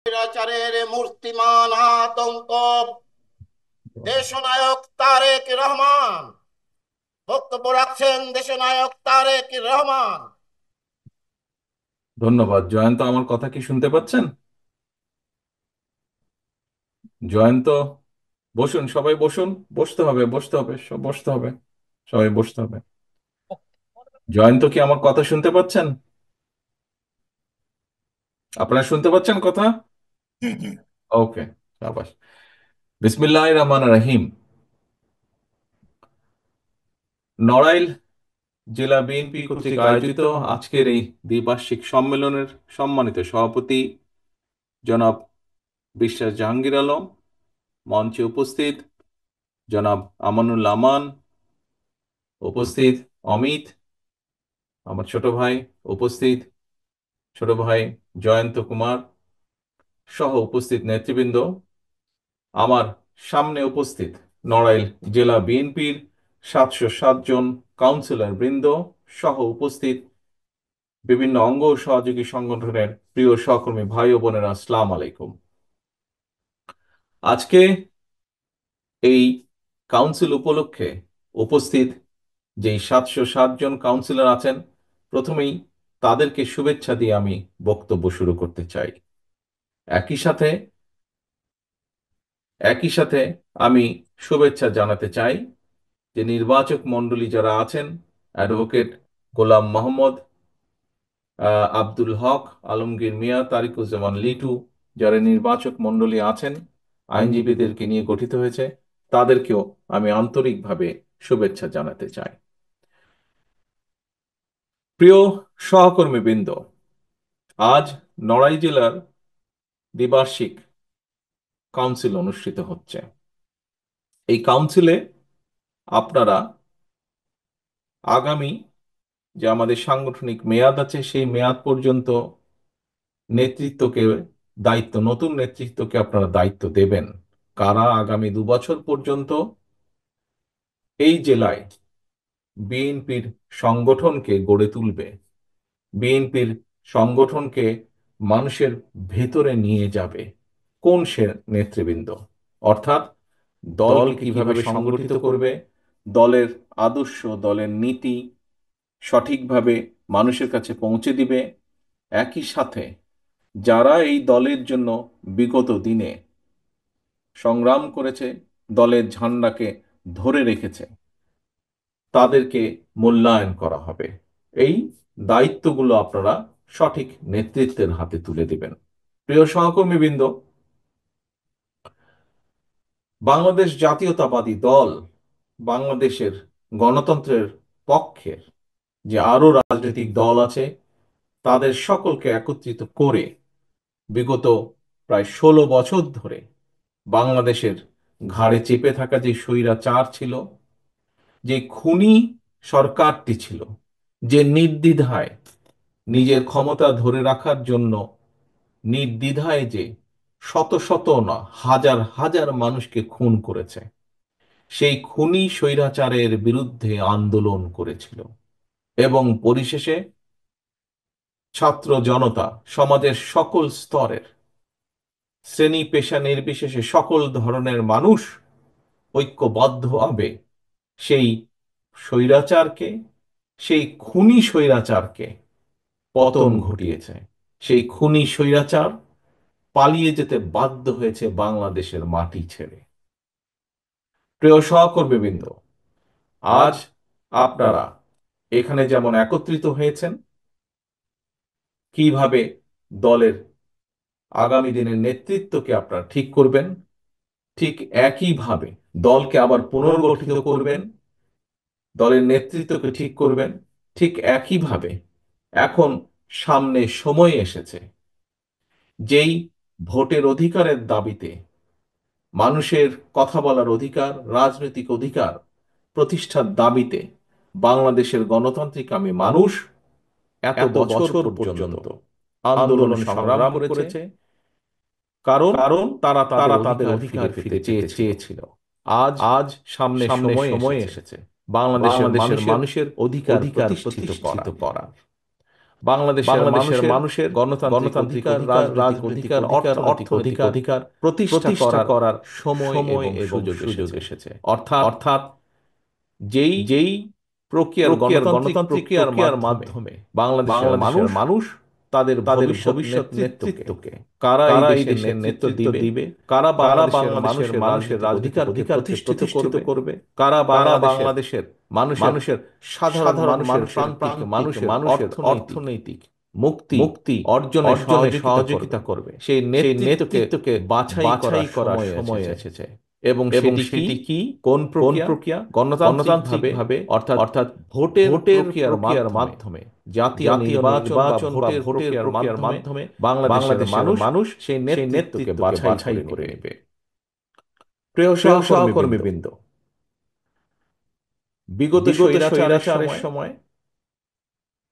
স্বৈরাচারের মূর্তিমান আতঙ্ক দেশনায়ক তারেক রহমান। বক্তব্য রাখছেন দেশনায়ক তারেক রহমান। ধন্যবাদ। জয়ন্ত, আমার কথা কি শুনতে পাচ্ছেন? জয়ন্ত, বসুন, সবাই বসুন। বসতে হবে, বসতে হবে, সব বসতে হবে, সবাই বসতে হবে। জয়ন্ত, কি আমার কথা শুনতে পাচ্ছেন? আপনারা শুনতে পাচ্ছেন কথা? ওকে, সাবাস। বিসমিল্লাহির রহমানির রহিম। নড়াইল জেলা বিএনপি কর্তৃক আয়োজিত আজকের এই দ্বিবার্ষিক সম্মেলনের সম্মানিত সভাপতি জনাব বিশ্বাস জাহাঙ্গীর আলম, মঞ্চে উপস্থিত জনাব আমানুল আমান, উপস্থিত অমিত, আমার ছোট ভাই, উপস্থিত ছোট ভাই জয়ন্ত কুমার সহ উপস্থিত নেতৃবৃন্দ, আমার সামনে উপস্থিত নড়াইল জেলা বিএনপির 707 জন কাউন্সিলর বৃন্দ সহ উপস্থিত বিভিন্ন অঙ্গ ও সহযোগী সংগঠনের প্রিয় সহকর্মী ভাই ও বোনেরা, আসসালামু আলাইকুম। আজকে এই কাউন্সিল উপলক্ষে উপস্থিত যেই 707 জন কাউন্সিলর আছেন, প্রথমেই তাদেরকে শুভেচ্ছা দিয়ে আমি বক্তব্য শুরু করতে চাই। একই সাথে একই সাথে আমি শুভেচ্ছা জানাতে চাই যে নির্বাচক মণ্ডলী যারা আছেন, অ্যাডভোকেট গোলাম মোহাম্মদ, আব্দুল হক, আলমগীর মিয়া, তারিকুজ্জামান লিটু, যারা নির্বাচক মণ্ডলী আছেন, আইনজীবীদেরকে নিয়ে গঠিত হয়েছে, তাদেরকেও আমি আন্তরিকভাবে শুভেচ্ছা জানাতে চাই। প্রিয় সহকর্মীবৃন্দ, আজ নড়াইল জেলার দ্বিবার্ষিক কাউন্সিল অনুষ্ঠিত হচ্ছে। এই কাউন্সিলে আপনারা আগামী যে আমাদের সাংগঠনিক মেয়াদ আছে, সেই মেয়াদ পর্যন্ত নেতৃত্বকে নতুন নেতৃত্বকে আপনারা দায়িত্ব দেবেন। কারা আগামী 2 বছর পর্যন্ত এই জেলায় বিএনপির সংগঠনকে গড়ে তুলবে, বিএনপির সংগঠনকে মানুষের ভেতরে নিয়ে যাবে, কোন সে নেতৃবৃন্দ? অর্থাৎ দলকে কিভাবে সংগঠিত করবে, দলের আদর্শ, দলের নীতি সঠিকভাবে মানুষের কাছে পৌঁছে দিবে। একই সাথে যারা এই দলের জন্য বিগত দিনে সংগ্রাম করেছে, দলের ঝান্ডাকে ধরে রেখেছে, তাদেরকে মূল্যায়ন করা হবে। এই দায়িত্বগুলো আপনারা সঠিক নেতৃত্বের হাতে তুলে দিবেন। প্রিয় সহকর্মীবৃন্দ, বাংলাদেশ জাতীয়তাবাদী দল বাংলাদেশের গণতন্ত্রের পক্ষের যে আরো রাজনৈতিক দল আছে, তাদের সকলকে একত্রিত করে বিগত প্রায় 16 বছর ধরে বাংলাদেশের ঘাড়ে চেপে থাকা যে স্বৈরাচার ছিল, যে খুনি সরকারটি ছিল, যে নির্দ্বিধায় নিজের ক্ষমতা ধরে রাখার জন্য নির্দ্বিধায় যে শত শত না হাজার হাজার মানুষকে খুন করেছে, সেই খুনি স্বৈরাচারের বিরুদ্ধে আন্দোলন করেছিল এবং পরিশেষে ছাত্র জনতা, সমাজের সকল স্তরের, শ্রেণী পেশা নির্বিশেষে সকল ধরনের মানুষ ঐক্যবদ্ধভাবে সেই স্বৈরাচারকে, সেই খুনি স্বৈরাচারকে পতন ঘটিয়েছে। সেই খুনি স্বৈরাচার পালিয়ে যেতে বাধ্য হয়েছে বাংলাদেশের মাটি ছেড়ে। প্রিয় সহকর্মীবৃন্দ, আজ আপনারা এখানে যেমন একত্রিত হয়েছেন, কিভাবে দলের আগামী দিনের নেতৃত্বকে আপনারা ঠিক করবেন, ঠিক একইভাবে দলকে আবার পুনর্গঠিত করবেন, দলের নেতৃত্বকে ঠিক করবেন, ঠিক একইভাবে এখন সামনে সময় এসেছে যেই ভোটের অধিকারের দাবিতে, মানুষের কথা বলার অধিকার, রাজনৈতিক অধিকার প্রতিষ্ঠার দাবিতে বাংলাদেশের গণতান্ত্রিকামী মানুষ এত বছর পর্যন্ত আন্দোলন সংগ্রাম করেছে, কারণ কারণ তারা তাদের অধিকার ফিরে পেতে চেয়েছিল। আজ আজ সামনে সময় এসেছে বাংলাদেশের মানুষের অধিকার প্রতিষ্ঠিত করা। বাংলাদেশের মানুষের গণতান্ত্রিক অধিকার, রাজনৈতিক অধিকার, অর্থনৈতিক অধিকার প্রতিষ্ঠা করার সময় এবং সুযোগ এসেছে। অর্থাৎ যেই প্রক্রিয়ার গণতান্ত্রিক প্রক্রিয়ার মাধ্যমে বাংলাদেশের মানুষ তাদের ভবিষ্যৎ নেতৃত্বকে, কারা এই দেশের নেতৃত্ব দিবে, কারা বাংলাদেশের মানুষের রাজনৈতিক অধিকারকে প্রতিষ্ঠিত করবে, কারা বাংলাদেশের মানুষের সাধারণ প্রান্তিক মানুষের অর্থনৈতিক মুক্তি অর্জনে সহযোগিতা করবে, সেই নেতৃত্বকে বাছাই করার সময় এসেছে। এবং সেটি কি, কোন প্রক্রিয়া? গণতান্ত্রিক ভাবে, অর্থাৎ ভোটের প্রক্রিয়ার মাধ্যমে, জাতীয় নির্বাচন বা ভোটের প্রক্রিয়ার মাধ্যমে বাংলাদেশের মানুষ সেই নেতৃত্বকে বাছাই করে নেবে। প্রিয় সহকর্মীবৃন্দ, বিগত স্বৈরাচারের সময়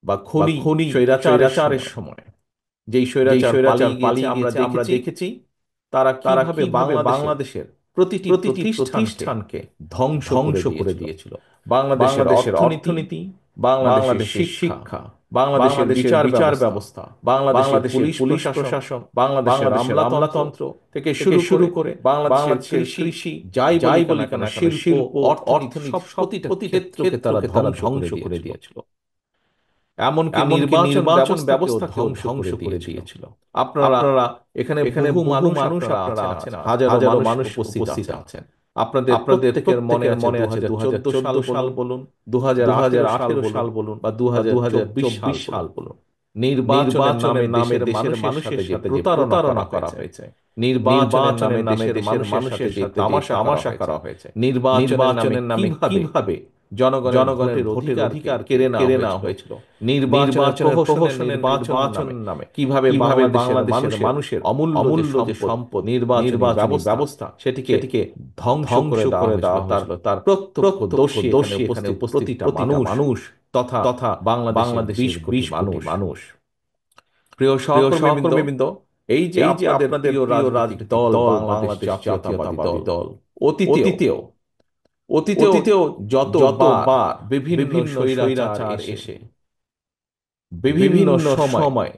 বা খুনি স্বৈরাচারের সময় যেই স্বৈরাচার পালিয়ে আমরা দেখেছি, তারা কিভাবে বাংলাদেশের প্রতিটি প্রতিষ্ঠানকে ধ্বংস করে দিয়েছিল। বাংলাদেশের অর্থনীতি, বাংলাদেশের শিক্ষা, বাংলাদেশের বিচার ব্যবস্থা, বাংলাদেশের পুলিশ প্রশাসন, বাংলাদেশের আমলাতন্ত্র থেকে শুরু করে বাংলাদেশের কৃষি, যাই বলি কেন, শিল্প, অর্থনীতি, প্রতিটি ক্ষেত্রকে তারা ধ্বংস করে দিয়েছিল। এমনকি নির্বাচন ব্যবস্থা ধ্বংস করে দিয়েছিল। আপনারা এখানে বহু মানুষ আপনারা আছেন, হাজারো মানুষ উপস্থিত আছেন। আপনাদের প্রত্যেকের মনে আছে 2014 সাল বলুন, 2018 সাল বলুন, বা 2024 সাল বলুন, নির্বাচনের নামে দেশের মানুষের সাথে যে প্রতারণা করা হয়েছে, নির্বাচনের নামে দেশের মানুষের সাথে তামাশা করা হয়েছে, নির্বাচনের নামে কিভাবে জনগণের ভোটের অধিকার কেড়ে নেওয়া হয়েছিল, নির্বাচনের নির্বাচনের নামে কিভাবে বাংলাদেশের মানুষের অমূল্য যে সম্পদ, নির্বাচনী ব্যবস্থা, সেটিকে ধ্বংস করে দেওয়া হয়েছিল। তার প্রত্যক্ষ দোষী এখানে প্রতিটা মানুষ তথা বাংলাদেশের 20 কোটি মানুষ। প্রিয় সহকর্মীবৃন্দ, এই যে আপনাদের প্রিয় রাজনৈতিক দল বাংলাদেশ জাতীয়তাবাদী দল অতীতেও যতবার বিভিন্ন স্বৈরাচার এসে বিভিন্ন সময়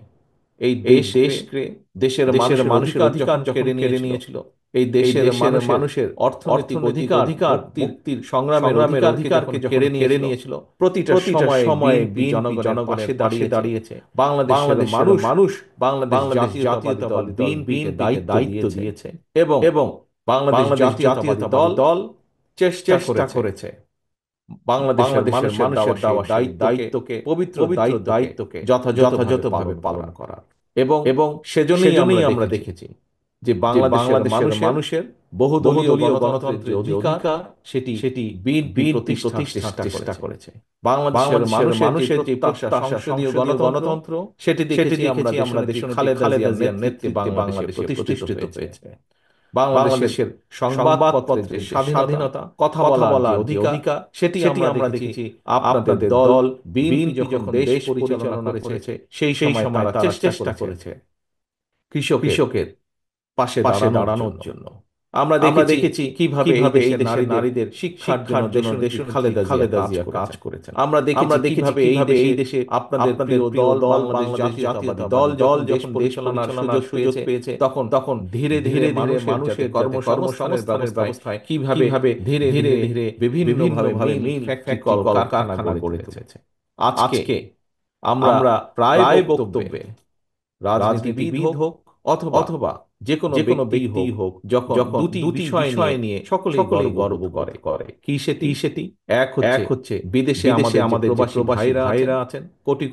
এই দেশকে, দেশের মানুষের অধিকার কেড়ে নিয়েছিল, এই দেশের মানুষের অর্থনৈতিক অধিকার, মুক্তির সংগ্রামের অধিকারকে কেড়ে নিয়েছিল, প্রতিটা সময় জনগণের পাশে দাঁড়িয়েছে। বাংলাদেশের মানুষ বাংলাদেশ জাতীয়তাবাদী দায়িত্ব দিয়েছে এবং বাংলাদেশ জাতীয়তাবাদী দল চেষ্টা করেছে বাংলাদেশের মানুষের দেওয়া দায়িত্বকে, পবিত্র দায়িত্বকে যথাযথভাবে পালন করার। এবং সেজন্যই আমরা দেখেছি যে বাংলাদেশের মানুষের বহুদলীয় গণতন্ত্রের অধিকার সেটি বিএনপি প্রতিষ্ঠার চেষ্টা করেছে। বাংলাদেশের মানুষের যে প্রত্যাশা সংসদীয় গণতন্ত্র, সেটি দেখেছি আমরা দেশনেত্রী খালেদা জিয়ার নেতৃত্বে বাংলাদেশে প্রতিষ্ঠিত হয়েছে। বাংলাদেশের সংবাদপত্রের যে স্বাধীনতা, কথা বলার অধিকার, সেটি আমরা দেখেছি আপনাদের দল বিএনপি যখন দেশ পরিচালনা করেছে, সেই সময় তারা চেষ্টা করেছে কৃষকের পাশে দাঁড়ানোর জন্য। আমরা দেখেছি কিভাবে এই দেশের নারীদের শিক্ষার জন্য দেশের খালেদা জিয়া কাজ করেছেন। আমরা দেখেছি কিভাবে এই দেশে আপনাদের প্রিয় দল বাংলাদেশ জাতীয়তাবাদী দল যখন দেশ পরিচালনার সুযোগ পেয়েছে, তখন ধীরে ধীরে মানুষের কর্মসংস্থানের ব্যবস্থায় কিভাবে ধীরে ধীরে বিভিন্নভাবে মিল, ফ্যাক্টরি, কলকারখানা গড়ে তুলেছে। আজকে আমরা প্রায় বক্তব্যে, রাজনীতিবিদ হোক অথবা যে কোনো ব্যক্তি হোক, যখন দুটি বিষয় নিয়ে সকলেই গর্ব করে। কি সেটি? এক হচ্ছে বিদেশে আমাদের প্রবাসী ভাইরা আছেন, কোটি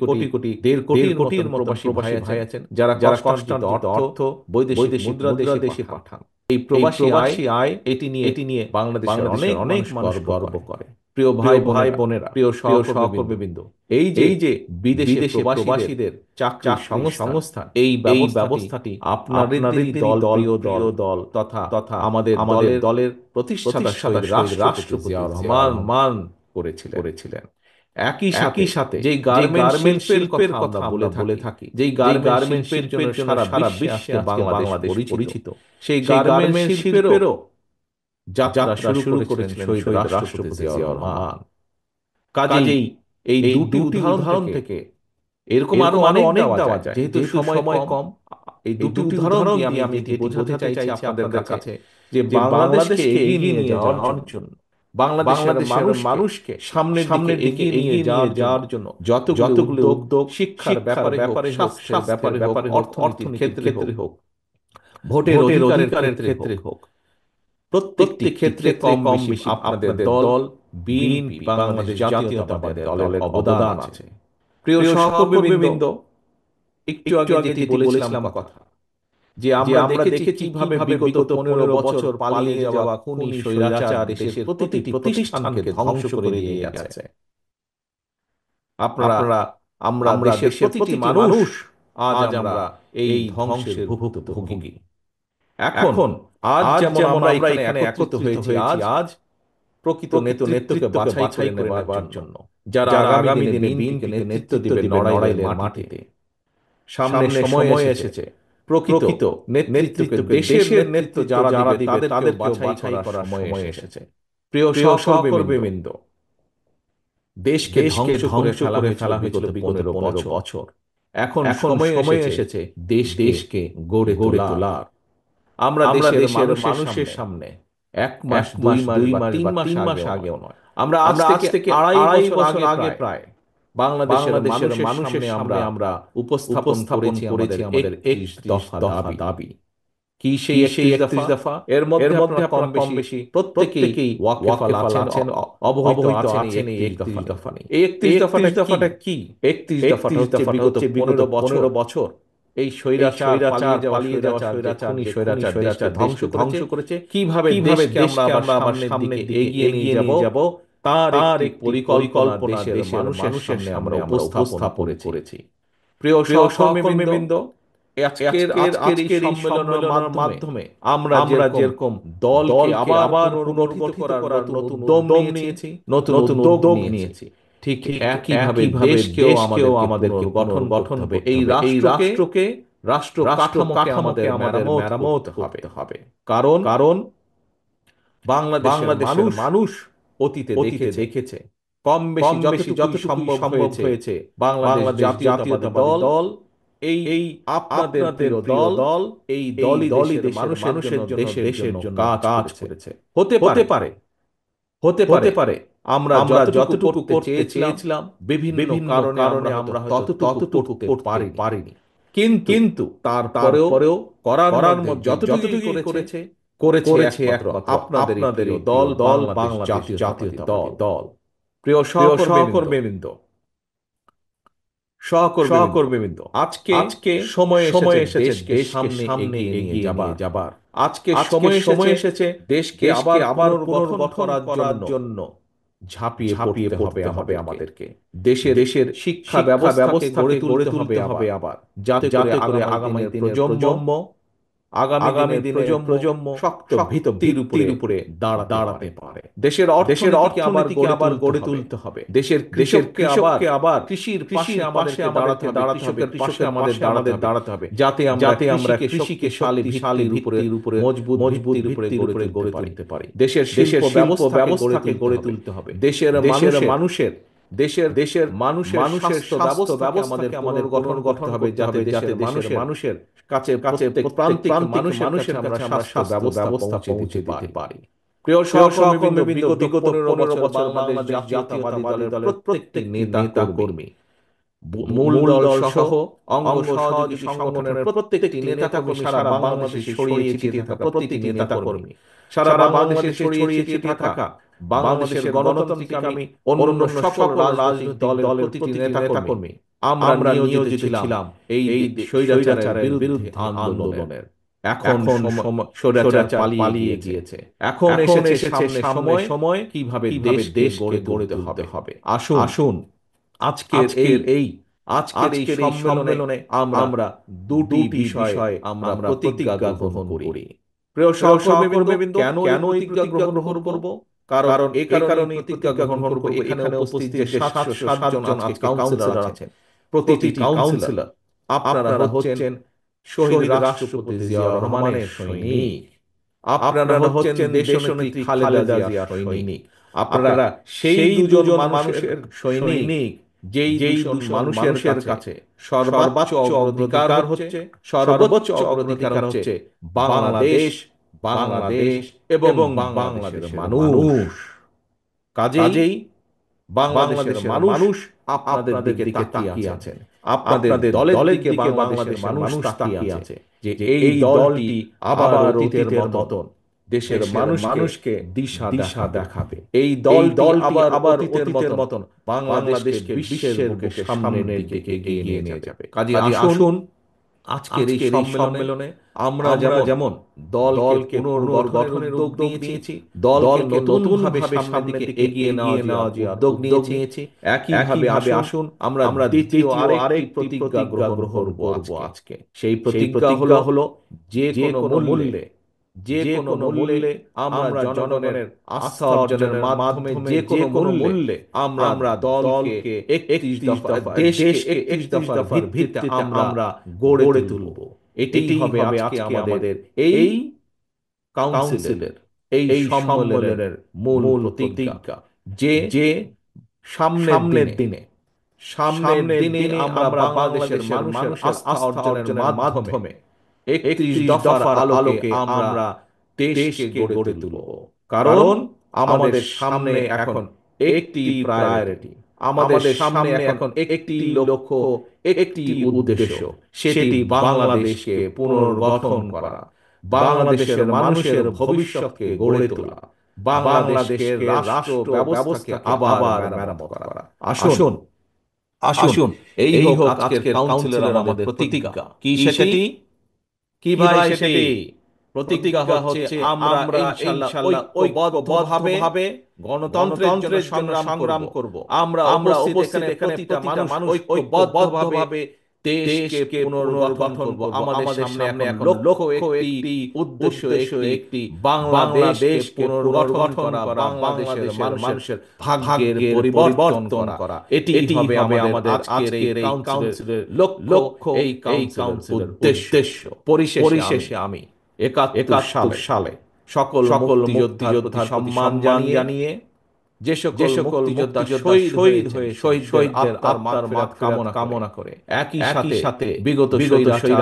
দেড় কোটির মতো প্রবাসী ভাই আছেন, যারা কষ্টার্জিত অর্থ বৈদেশিক মুদ্রা দেশে পাঠান। এই প্রবাসী আয় এটি নিয়ে বাংলাদেশের অনেক মানুষ গর্ব করে। প্রিয় ভাই বোনেরা, প্রিয় সহকর্মীবৃন্দ, এই যে বিদেশে প্রবাসীদের চাকরি সংস্থান, এই ব্যবস্থাটি আপনাদেরই দল তথা আমাদের দলের প্রতিষ্ঠাতা রাষ্ট্রপতি জিয়াউর রহমান করেছিলেন। একই সাথে যেই গার্মেন্টস শিল্পের কথা আমরা বলে থাকি, যেই গার্মেন্টস শিল্পের জন্য সারা বিশ্বে বাংলাদেশ পরিচিত, সেই গার্মেন্টস শিল্পেরও যাত্রা শুরু করেছিলেন শহীদ রাষ্ট্রপতি জিয়াউর রহমান। কাজেই এই দুটি উদাহরণ থেকে এরকম আরো অনেক দেওয়া যায়, যেহেতু সময় কম। এই দুটি উদাহরণ দিয়ে আমি এটি বোঝাতে চাইছি আপনাদের কাছে যে বাংলাদেশকে এগিয়ে নিয়ে যাওয়ার জন্য, বাংলাদেশের মানুষকে সামনের দিকে এগিয়ে নিয়ে যাওয়ার জন্য যতগুলো উদ্যোগ, শিক্ষার ব্যাপারে হোক, স্বাস্থ্যের ব্যাপারে হোক, অর্থনীতির ক্ষেত্রে হোক, ভোটের অধিকারের ক্ষেত্রে হোক, প্রত্যেকটি ক্ষেত্রে কম বেশি আপনাদের দল বিএনপি, বাংলাদেশ জাতীয়তাবাদী দলের অবদান আছে। প্রিয় সহকর্মীবৃন্দ, একটু আগে যেটি বলেছিলাম কথা, যে আমরা দেখেছি কিভাবে বিগত 15 বছর পালিয়ে যাওয়া খুনি স্বৈরাচার দেশের প্রতিটি প্রতিষ্ঠানকে ধ্বংস করে দিয়ে গেছে। আপনারা, আমরা দেশের প্রতিটি মানুষ আজ আমরা এই ধ্বংসের ভুক্তভোগী। এখন আজ যেমন আমরা এখানে একত্রিত হয়েছি আজ প্রকৃত নেতৃত্বকে বাছাই করে নেবার জন্য, যারা আগামী দিনে বিএনপিকে নেতৃত্ব দিবে নড়াইলের মাটিতে। সামনে সময় এসেছে প্রকৃত নেতৃত্বকে, দেশের নেতৃত্ব যারা দিবে তাদের বাছাই করার সময় এসেছে। প্রিয় সহকর্মীবৃন্দ, দেশকে ধ্বংস করে ফেলা হয়েছিল বিগত 15 বছর। এখন সময় এসেছে দেশকে গড়ে তোলার। আমরা দেশের মানুষের সামনে 1 মাস 2 মাস বা 3 মাস আগেও নয়, আমরা আজ থেকে আড়াই বছর আগে প্রায় বাংলাদেশের মানুষের সামনে আমরা উপস্থাপন করেছি আমাদের 31 দফা দাবি। কি সেই 31 দফা? এর মধ্যে আপনারা কম বেশি প্রত্যেকেই ওয়াকিফাল আছেন, অবহিত আছেন এই 31 দফা নিয়ে। এই 31 দফাটা কি? 31 দফাটা হচ্ছে বিগত 15 বছর এই স্বৈরাচার পালিয়ে যাওয়া স্বৈরাচার দেশকে ধ্বংস করেছে। কিভাবে দেশকে আমরা আবার সামনের দিকে এগিয়ে নিয়ে যাব, তার এক পরিকল্পনা দেশের মানুষের সামনে আমরা উপস্থাপন করেছি। প্রিয় সহকর্মীবৃন্দ, আজকের এই সম্মেলনের মাধ্যমে আমরা যেরকম দলকে আবার পুনর্গঠিত করার নতুন উদ্যম নিয়েছি, নতুন উদ্যোগ নিয়েছি, ঠিক একইভাবে দেশকেও আমাদেরকে গঠন হবে। এই রাষ্ট্র কাঠামোকে আমাদের মেরামত করতে হবে। কারণ বাংলাদেশের মানুষ অতীতে দেখেছে কম বেশি যতটুকু সম্ভব হয়েছে বাংলাদেশ জাতীয়তাবাদী দল এই আপনাদের প্রিয় দল এই দলই দেশের মানুষের জন্য দেশের জন্য কাজ করেছে। হতে পারে আমরা যতটুকু করতে চেয়েছিলাম বিভিন্ন কারণে আমরা ততটুকু করতে পারিনি, কিন্তু তারপরেও করার মধ্যে যতটুকু করেছে একমাত্র আপনাদের দল বাংলাদেশ জাতীয়তাবাদী দল। প্রিয় সহকর্মীবৃন্দ, আজকে সময় এসেছে দেশকে সামনে এগিয়ে যাবার। আজকে সময় এসেছে দেশকে আবার পুনর্গঠন করার জন্য ঝাঁপিয়ে পড়তে হবে আমাদেরকে। দেশের শিক্ষা ব্যবস্থাকে গড়ে তুলতে হবে আবার, যাতে করে আগামী দিনের প্রজন্ম শক্ত ভিত্তির উপরে দাঁড়াতে পারে। দেশের অর্থনীতিকে আবার গড়ে তুলতে হবে। দেশের কৃষককে আবার কৃষির পাশে আমাদেরকে দাঁড়াতে হবে, কৃষকের আমাদের দাঁড়াতে হবে, যাতে আমরা কৃষিকে শক্তিশালী ভিত্তির উপরে মজবুত ভিত্তির উপরে গড়ে তুলতে পারি। দেশের শিল্প ব্যবস্থাকে গড়ে তুলতে হবে। দেশের মানুষের স্বাস্থ্য ব্যবস্থাকে আমাদের গঠন হবে, যাতে দেশের মানুষের কাছে প্রত্যেক প্রান্তিক মানুষের কাছে আমরা স্বাস্থ্য ব্যবস্থা পৌঁছে দিতে পারি। প্রিয় সহকর্মীবৃন্দ, বিগত 15 বছর বাংলাদেশ জাতীয়তাবাদী দলের প্রত্যেকটি নেতা কর্মী, মূল দল সহ অঙ্গ সহযোগী সংগঠনের প্রত্যেকটি নেতা কর্মী, সারা বাংলাদেশে ছড়িয়ে ছিটিয়ে থাকা প্রতিটি নেতা কর্মী, সারা বাংলাদেশে ছড়িয়ে ছিটিয়ে থাকা বাংলাদেশের গণতান্ত্রিকামী অন্য সকল রাজনৈতিক দলের প্রতিটি নেতা কর্মী আমরা নিয়োজিত ছিলাম এই স্বৈরাচারের বিরুদ্ধে আন্দোলনের। এখন স্বৈরাচার পালিয়ে গিয়েছে। এখন এসেছে সময় কিভাবে দেশকে গড়ে তুলতে হবে। আসুন আজকের এই সম্মেলনে আমরা দুটি বিষয় আমরা প্রতিজ্ঞা গ্রহণ করি। প্রিয় সহকর্মীবৃন্দ, কেন এই প্রতিজ্ঞা গ্রহণ করব? কারণ এই কারণে প্রতিজ্ঞা গ্রহণ করব, এখানে উপস্থিত যে 707 জন আজকে কাউন্সিলর আছেন, প্রতিটি কাউন্সিলর আপনারা হচ্ছেন শহীদ রাষ্ট্রপতি জিয়াউর রহমানের সৈনিক, আপনারা হচ্ছেন দেশনেত্রী খালেদা জিয়ার সৈনিক, আপনারা সেই দুজন মানুষের সৈনিক যেই দূষণ মানুষের কাছে সর্বোচ্চ অগ্রাধিকার হচ্ছে, সর্বোচ্চ অগ্রাধিকার হচ্ছে বাংলাদেশ, বাংলাদেশ এবং বাংলাদেশের মানুষ। কাজেই বাংলাদেশের মানুষ আপনাদের দিকে তাকিয়ে আছেন, আপনাদের দলের দিকে বাংলাদেশের মানুষ তাকিয়ে আছে যে এই দলটি আবার অতীতের মতন দেশের মানুষকে দিশা দেখাবে। এই দলটি আবার অতীতের মতন বাংলাদেশকে বিশ্বের বুকে সামনের দিকে এগিয়ে নিয়ে যাবে। কাজে আসুন আজকের এই সম্মেলনে আমরা যেমন দলকে পুনর্গঠনের উদ্যোগ নিয়েছি, দলকে নতুনভাবে সামনের দিকে এগিয়ে নেওয়া যে উদ্যোগ নিয়েছি, একইভাবে আসুন আমরা দ্বিতীয় আরেকটি প্রতিজ্ঞা গ্রহণ করব আজকে। সেই প্রতিজ্ঞা হলো যে কোনো মূল্যে, যে কোনো মূল্যে আমরা জনগণের আস্থা অর্জনের মাধ্যমে যে কোনো মূল্যে আমরা দলকে 31 দফা, দেশকে 31 দফার ভিত্তিতে আমরা গড়ে তুলব। এটাই হবে আজকে আমাদের এই কাউন্সিলের, এই সম্মেলনের মূল প্রতিজ্ঞা যে সামনের দিনে আমরা বাংলাদেশের মানুষের আস্থা অর্জনের মাধ্যমে 31 দফার আলোকে আমরা দেশকে গড়ে তুলব। কারণ আমাদের সামনে এখন একটি প্রায়োরিটি, আমাদের সামনে এখন একটি লক্ষ্য, একটি উদ্দেশ্য, সেটি বাংলাদেশকে পুনর্গঠন করা, বাংলাদেশের মানুষের ভবিষ্যৎকে গড়ে তোলা, বাংলাদেশের রাষ্ট্র ব্যবস্থাকে আবার মেরামত করা। আসুন আসুন এই হোক আজকের কাউন্সিলের আমাদের প্রতিজ্ঞা। কি সেটি? কি ভাই সেটি? প্রতিজ্ঞা হচ্ছে আমরা ইনশাআল্লাহ ঐক্যবদ্ধভাবে গণতন্ত্রের জন্য সংগ্রাম করব। আমরা উপস্থিত এখানে প্রতিটা মানুষ ঐক্যবদ্ধভাবে দেশকে পুনর্গঠন করব। আমাদের সামনে এখন লক্ষ্য একটি, উদ্দেশ্য একটি, বাংলাদেশকে পুনর্গঠন করা, বাংলাদেশের মানুষের ভাগ্যের পরিবর্তন করা। এটি হবে আমাদের আজকের এই কাউন্সিলের লক্ষ্য, এই কাউন্সিলের উদ্দেশ্য। পরিশেষে আমি 71 সালে সকল মুক্তিযোদ্ধার সম্মান জানিয়ে যে সকল মুক্তিযোদ্ধা শহীদ হয়ে শহীদদের আত্মার মাগফিরাত কামনা করে একই সাথে বিগত স্বৈরাচার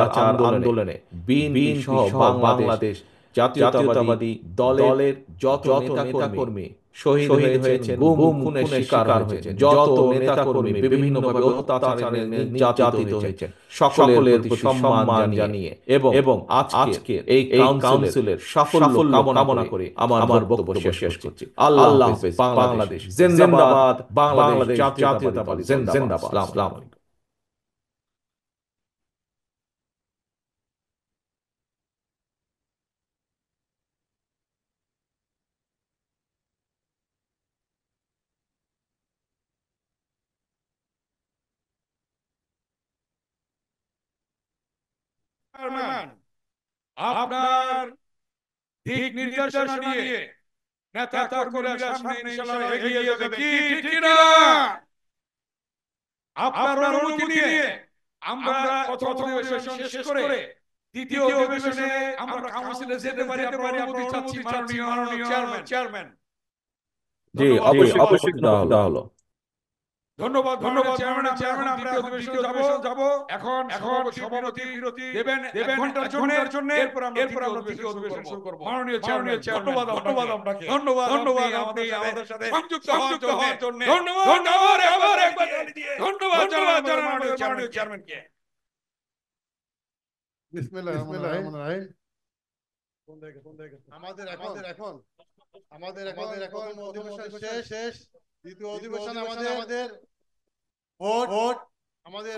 আন্দোলনে বিএনপি সহ বাংলাদেশ জাতীয়তাবাদী দলের যত নেতাকর্মী শহীদ হয়েছেন, গুম খুনের শিকার হয়েছেন, যত নেতাকর্মী বিভিন্নভাবে অত্যাচারে নির্যাতিত হয়েছেন, সকলের প্রতি সম্মান জানিয়ে এবং আজকের এই কাউন্সিলের সাফল্য কামনা করে আমার বক্তব্য শেষ করছি। আল্লাহ হাফেজ। বাংলাদেশ জিন্দাবাদ, বাংলাদেশ জাতীয়তাবাদী জিন্দাবাদ। আসসালামু আলাইকুম। চেয়ারম্যান, আপনার দিক নির্দেশনা নিয়ে নেতা কর্মীরা সামনে ইনশাআল্লাহ এগিয়ে যাবে। কি ঠিক না? আপনার অনুমতি নিয়ে আমরা প্রথম অধিবেশন শেষ করে দ্বিতীয় অধিবেশনে আমরা কাউন্সিলে যেতে পারি। আপনার অনুমতি চাচ্ছি মাননীয় চেয়ারম্যান। জি, অবশ্যই দেওয়া হলো। ধন্যবাদ চেয়ারম্যান। আমরা দ্বিতীয় অধিবেশন যাব। এখন সভাপতি বিরতি দেবেন 1 ঘন্টার জন্য। এরপর আমরা তৃতীয় অধিবেশন শুরু করব। মাননীয় চেয়ারম্যান, ধন্যবাদ আপনাকে। ধন্যবাদ আপনি আমাদের সাথে সংযুক্ত হওয়ার জন্য। ধন্যবাদ আবার একবার ধন্যবাদ জানাই মাননীয় চেয়ারম্যানকে। বিসমিল্লাহির রহমানির রহিম। আমাদের এখন অধিবেশন শেষ। দ্বিতীয় অধিবেশন আমাদের ভোট আমাদের